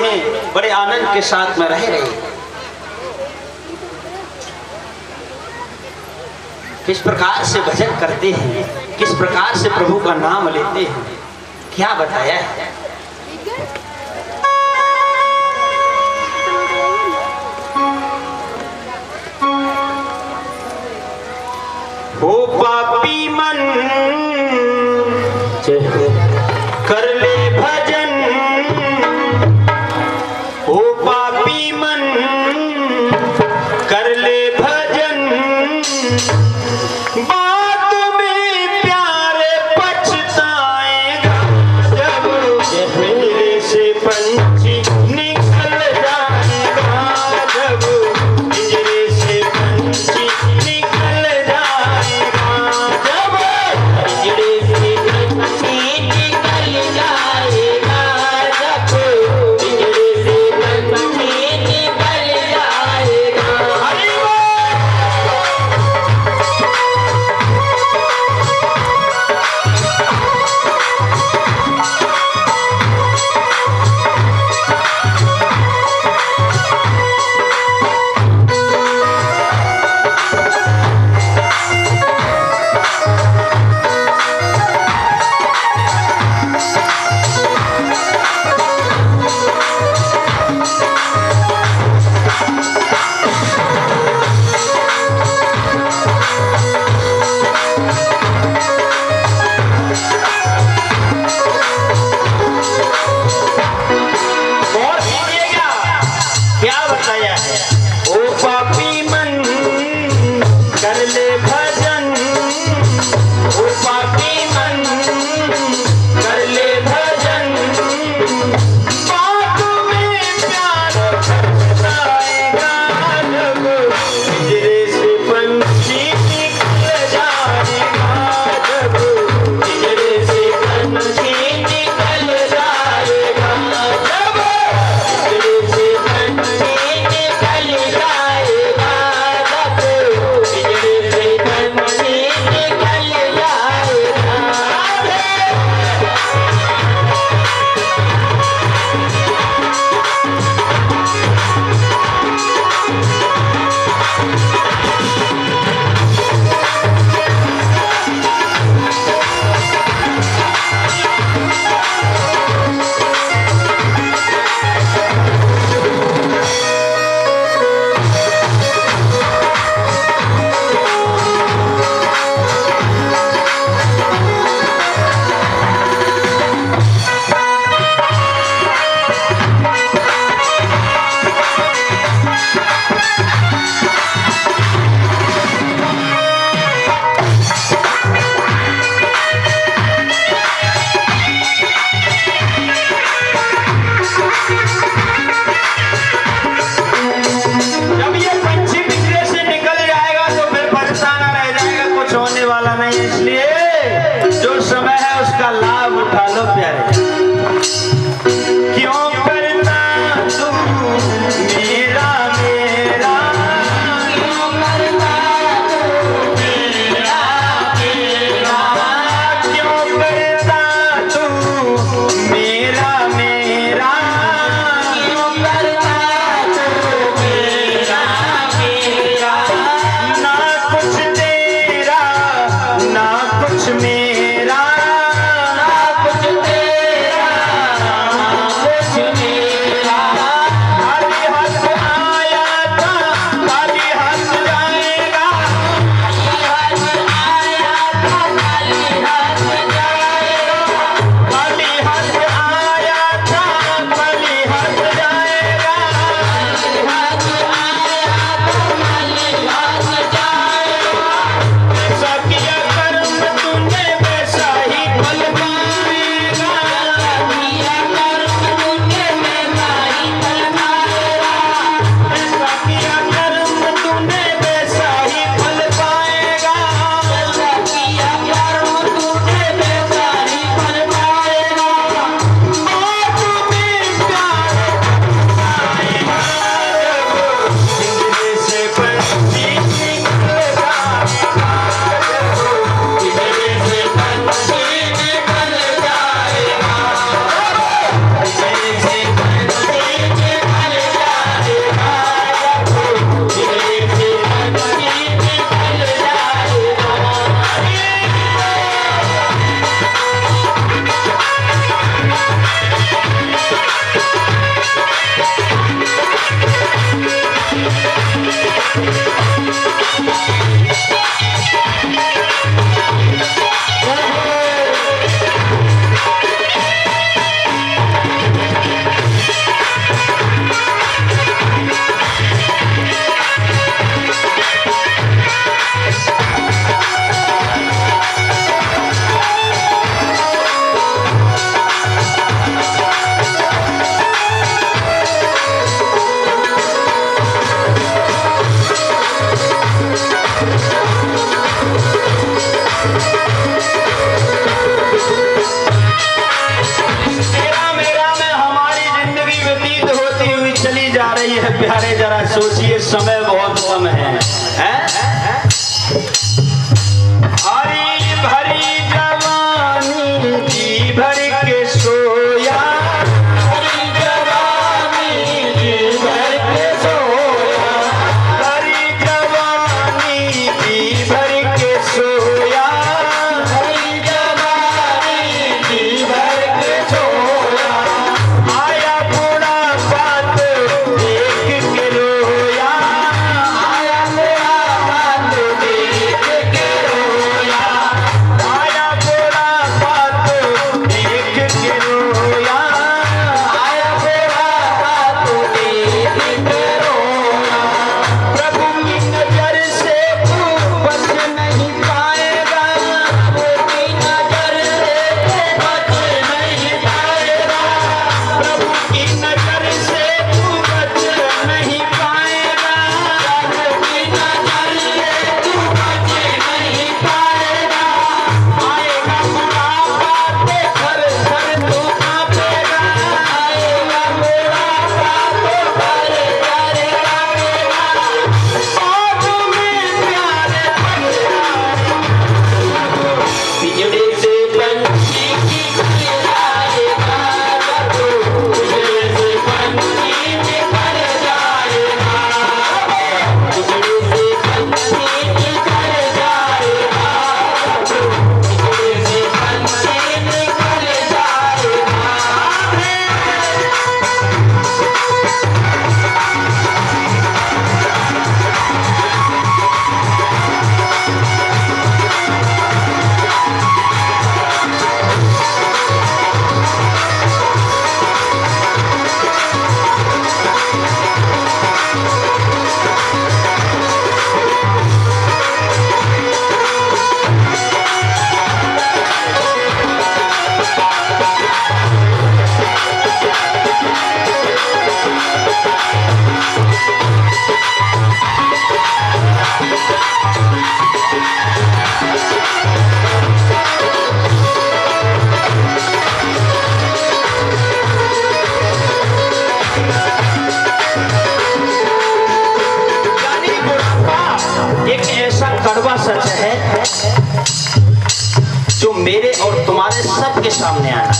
हैं, बड़े आनंद के साथ में रह रहे हैं। किस प्रकार से भजन करते हैं, किस प्रकार से प्रभु का नाम लेते हैं, क्या बताया है। हो पापी मन कर ले भजन, हो पापी मन कर ले भजन, बाद में प्यारे पछताएगा जब व्यतीत होती हुई चली जा रही है प्यारे, जरा सोचिए समय बहुत कम है, हरी भरी जवानी जी भर के सोया, हरी जवानी जी भर के सोया, हरी जवानी जी भर के सोया, हरी जवानी जी भर के सोया, आया बूढ़ा बात देख के रोया, आया बूढ़ा बात देख के रोया, आया बूढ़ा बात देख के रोया, आया बूढ़ा बात देख के रोया, प्रभु की नजर से तू बच नहीं पाएगा, प्रभु की नजर से तू बच नहीं पाएगा, प्रभु की नजर से तू बच नहीं पाएगा, प्रभु की नजर से तू बच नहीं पाएगा, आएगा बुढ़ापा तो घर घर तू कांपेगा, आएगा बुढ़ापा तो घर घर कांपेगा, बाजू में प्यारे पिंजड़े से पंछी निकल जाएगा, पिंजड़े से पंछी निकल जाएगा, पिंजड़े से पंछी निकल जाएगा, पिंजड़े से पंछी निकल जाएगा। यानी बुढ़ापा एक ऐसा कड़वा सच है जो मेरे और तुम्हारे सबके सामने आया।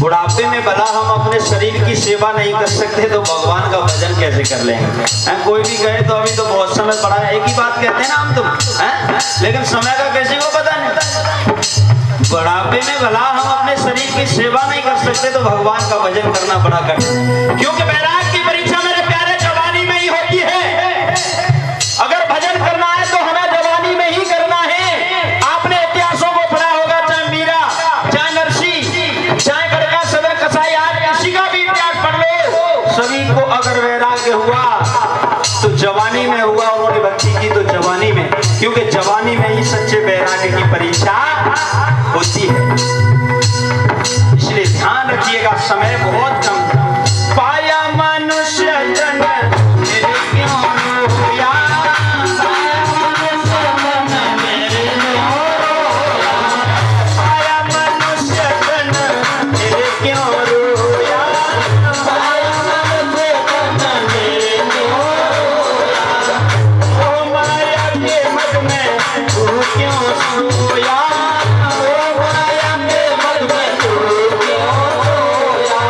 बुढ़ापे में भला हम अपने शरीर की सेवा नहीं कर सकते तो भगवान का भजन कैसे कर लेंगे? कोई भी कहे तो अभी तो बहुत समय पड़ा है, एक ही बात कहते हैं ना हम तुम, लेकिन समय का किसी को पता नहीं। बुढ़ापे में भला हम अपने शरीर की सेवा नहीं कर सकते तो भगवान का भजन करना बड़ा कठिन, क्योंकि वैराग्य की परीक्षा मेरे प्यारे जवानी में ही होती है। अगर भजन करना है तो हमें जवानी में ही करना है। आपने इतिहासों को पढ़ा होगा, चाहे मीरा, चाहे नरसी, चाहे गड़का सदर कसाई, आज किसी का भी इतिहास पढ़ लो, सभी को अगर वैराग्य हुआ तो जवानी में हुआ, उन्होंने भक्ति की तो जवानी में, क्योंकि जवानी में ही सच्चे वैराग्य की परीक्षा होती है। इसलिए ध्यान रखिएगा, समय बहुत कम है। पाया मनुष्य जन्म मेरे क्यों रोया, पाया मनुष्य जन्म मेरे क्यों रोया, पाया मनुष्य जन्म मेरे क्यों रोया, पाया मनुष्य जन्म मेरे क्यों रोया, ओ माया के मद में तू क्यों सोया, ओ माया के मद में तू क्यों सोया,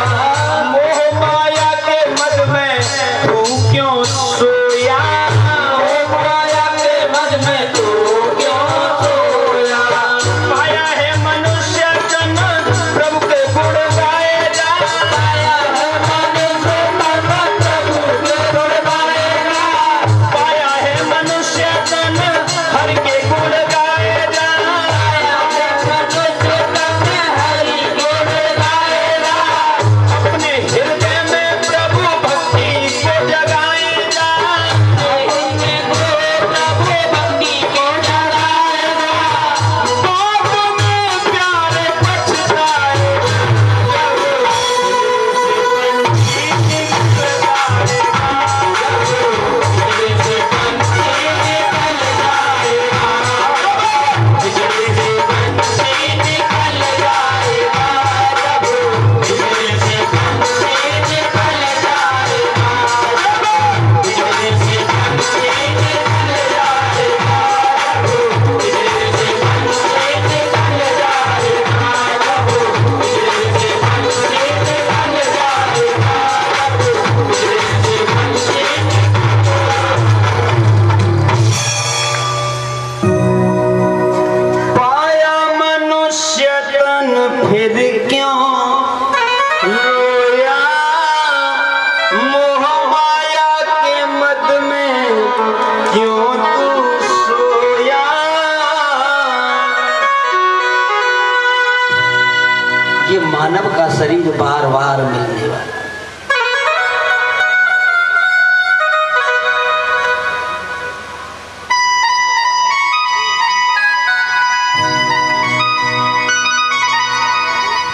नहीं बार बार मिलने वाला।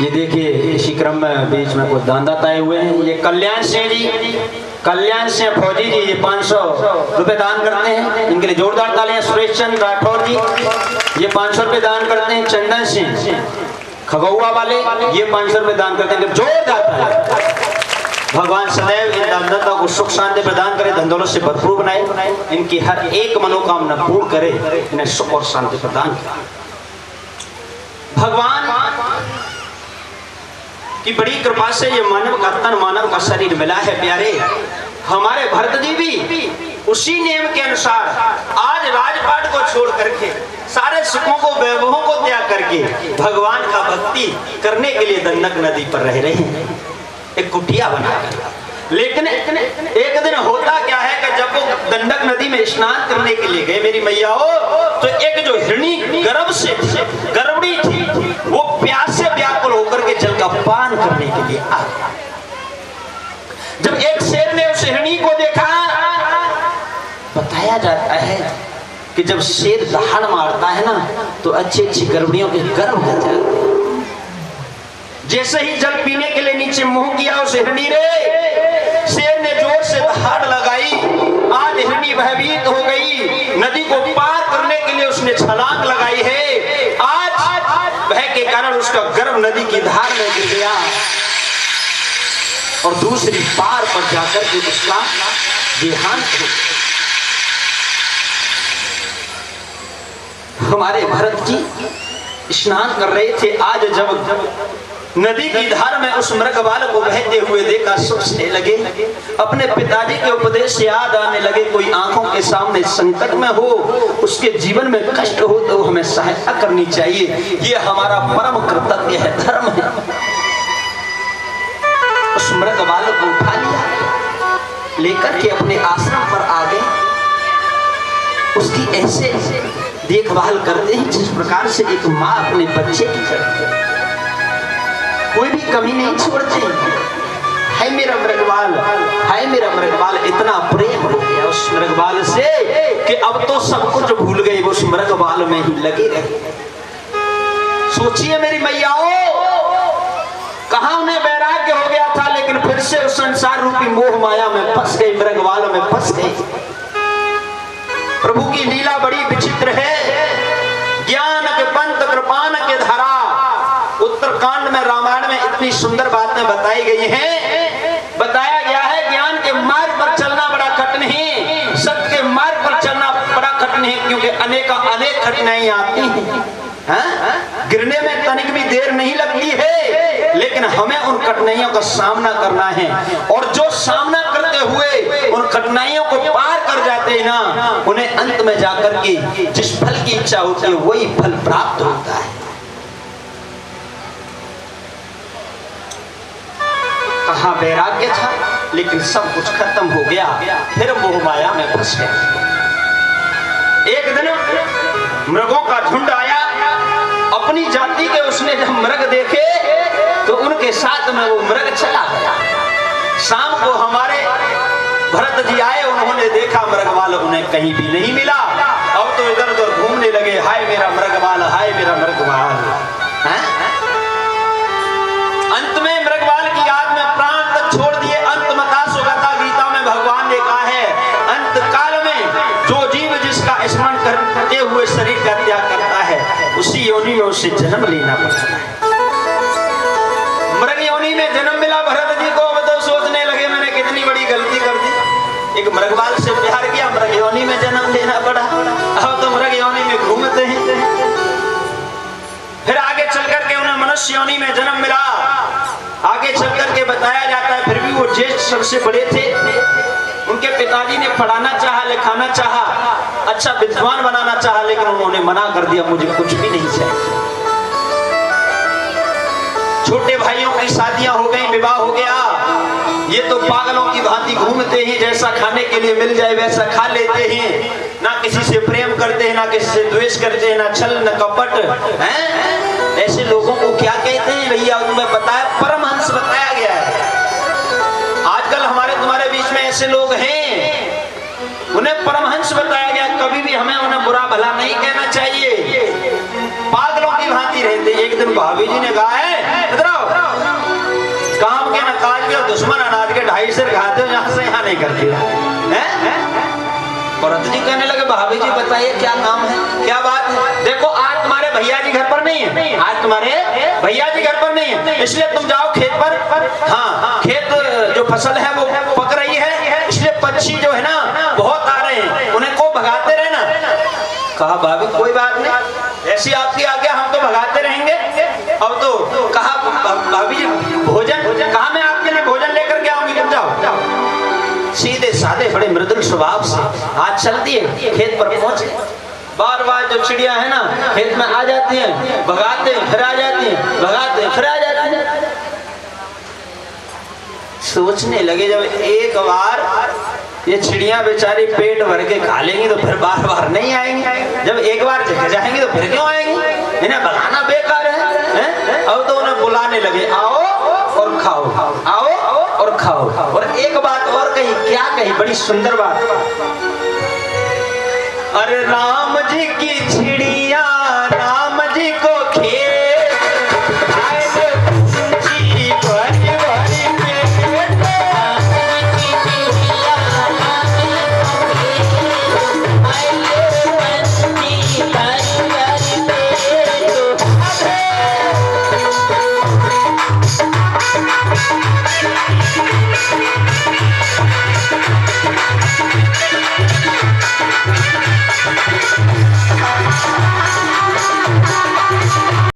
ये देखिए इसी क्रम में बीच में कुछ दानदाता आए हुए हैं। ये कल्याण सिंह जी, कल्याण सिंह फौजी जी, ये 500 रुपए दान करते हैं, इनके लिए जोरदार तालियां। सुरेश चंद्र राठौर जी ये 500 रुपए दान करते हैं। चंदन सिंह खगौआ वाले ये 500 रुपए दान करते हैं, जोरदार तालियां। भगवान सदैव इन दानदाता को सुख शांति प्रदान करे, धन दौलत से भरपूर बनाए, इनकी हर एक मनोकामना पूर्ण करे, इन्हें सुख और शांति प्रदान करे। भगवान की बड़ी कृपा से ये मानव का तन, मानव का शरीर मिला है प्यारे। हमारे भरत जी भी उसी नियम के अनुसार आज राजपाट को छोड़ करके, सारे सुखों को, वैभवों को त्याग करके भगवान का भक्ति करने के लिए दंडक नदी पर रह रहे हैं, एक कुटिया बनाकर। लेकिन एक दिन होता क्या है कि जब वो दंडक नदी में स्नान करने के लिए गए मेरी मैया हो, तो एक जो हिरणी गर्भ से गर्भड़ी थी, वो प्यास से व्याकुल होकर के जल का पान करने के लिए आ गया। जब एक शेर ने उस हिरणी को देखा, बताया जाता है कि जब शेर दहाड़ मारता है ना, तो अच्छी अच्छी गर्भड़ियों के गर्भ हो जाते हैं। जैसे ही जल पीने के लिए नीचे मुंह किया उस हिरणी ने, शेर ने जोर से दहाड़ लगाई। आज हिरणी भयभीत हो गई, नदी को पार करने के लिए उसने छलांग लगाई है। आज भय के कारण उसका गर्भ नदी की धार में गिर गया और दूसरी पार पर जाकर के उसका देहांत हो गया। हमारे भरत जी स्नान कर रहे थे, आज जब नदी की धार में उस मृगबाल को बहते हुए देखा, सोचने लगे, अपने पिताजी के उपदेश याद आने लगे। कोई आंखों के सामने संकट में हो, उसके जीवन में कष्ट हो, तो हमें सहायता करनी चाहिए, ये हमारा परम कर्तव्य है, धर्म है। उस मृगबाल को उठा लिया, लेकर के अपने आश्रम पर आ गए। उसकी ऐसे देखभाल करते हैं जिस प्रकार से एक माँ अपने बच्चे की करती है, कोई भी कमी नहीं छोड़ते। है मेरा मृगबाल, है मेरा मृगबाल, इतना प्रेम हो गया उस मृगबाल से कि अब तो सब कुछ भूल गए, वो उस मृगबाल में ही लगे रहे। सोचिए मेरी मैयाओं, कहां उन्हें वैराग्य हो गया था, लेकिन फिर से उस संसार रूपी मोह माया में फंस गई, मृगबाल में फंस गई। प्रभु की लीला बड़ी विचित्र है। ज्ञान के पंथ कृपान के धारा, उत्तरकांड में, रामायण में इतनी सुंदर बातें बताई गई हैं। बताया गया है ज्ञान के मार्ग पर चलना बड़ा कठिन है, सत्य के मार्ग पर चलना बड़ा कठिन है, क्योंकि अनेक कठिनाई आती हैं। गिरने में तनिक भी देर नहीं लगती है, लेकिन हमें उन कठिनाइयों का सामना करना है। और जो सामना करते हुए उन कठिनाइयों को पार कर जाते हैं ना, उन्हें अंत में जाकर के जिस फल की इच्छा होती है वही फल प्राप्त होता है। कहाँ वैराग्य था, लेकिन सब कुछ खत्म हो गया, फिर मोह माया में फंस गए। एक दिन मृगों का झुंड आया, अपनी जाति के उसने जब मृग देखे तो उनके साथ में वो मृग चला गया। शाम को हमारे भरत जी आए, उन्होंने देखा मृगवाल उन्हें कहीं भी नहीं मिला। अब तो इधर उधर घूमने लगे, हाय मेरा मृगवाल, हाय मेरा मृगवाल। अंत में मृगवाल की याद में प्राण तक छोड़ दिए। अंत मता सुगता गीता में भगवान ने कहा है, अंत काल में जो जीव जिसका स्मरण करते हुए शरीर का त्याग करता है, उसी योनि में उसे जन्म लेना पड़ता है। मृग योनि में जन्म मिला भरत जी को। अब तो सोचने लगे मैंने कितनी बड़ी गलती कर दी, एक मृगवाल से प्यार किया, मृग योनि में जन्म लेना पड़ा। अब तो मृग योनि में घूमते हैं। फिर आगे चल करके उन्हें मनुष्य योनि में जन्म मिला। आगे चल करके बताया जाता है, फिर भी वो ज्येष्ठ सबसे बड़े थे। उनके पिताजी ने पढ़ाना चाहा, लिखाना चाहा, अच्छा विद्वान बनाना चाहा, लेकिन उन्होंने मना कर दिया, मुझे कुछ भी नहीं चाहिए। छोटे भाइयों की शादियां हो गई, विवाह हो गया। ये तो पागलों की भांति घूमते हैं, जैसा खाने के लिए मिल जाए वैसा खा लेते हैं। ना किसी से प्रेम करते हैं, ना किसी से द्वेष करते हैं, ना छल न कपट हैं। ऐसे लोगों को क्या कहते हैं भैया, उनमें बताया परमहंस बताया गया है। आजकल हमारे तुम्हारे बीच में ऐसे लोग हैं, उन्हें परमहंस बताया गया। कभी भी हमें उन्हें बुरा भला नहीं कहना चाहिए, पागलों की भांति रहते। एक दिन भाभी जी ने कहा है, इधर आओ, काम के न काज के दुश्मन अनाज के 2.5 सेर खाते हो, यहाँ से यहाँ नहीं करते हैं। औरत जी कहने लगे, भाभी जी बताइए क्या काम है, क्या बात है। देखो आज तुम्हारे भैया जी घर पर नहीं है, आज तुम्हारे भैया जी घर पर नहीं है, इसलिए तुम जाओ खेत पर। हाँ, खेत जो फसल है वो पक रही है, इसलिए पक्षी जो है ना बहुत आ रहे हैं, उन्हें को भगाते रहना। कहा भाभी कोई बात नहीं, ऐसी आपकी आज्ञा, हम तो भगाते रहेंगे। अब तो कहा भाभी जी भोजन, कहा मैं आपके लिए भोजन लेकर के आऊंगी, तुम जाओ। सीधे साधे बड़े मृदुल स्वभाव से आज चलती है, खेत पर पहुंचे। बार बार जो चिड़िया है ना खेत में आ जाती हैं, भगाते हैं फिर आ जाती हैं, भगाते हैं फिर आ जाती हैं। सोचने लगे जब एक बार ये चिड़िया बेचारी पेट भर के खा लेंगी तो फिर बार बार नहीं आएंगी, जब एक बार जगह जाएंगी तो फिर क्यों आएंगी, इन्हें भगाना बेकार है। अब तो उन्हें बुलाने लगे, आओ और खाओ, आओ और खाओ। और एक बात और कही, क्या कही, बड़ी सुंदर बात। अरे राम जी की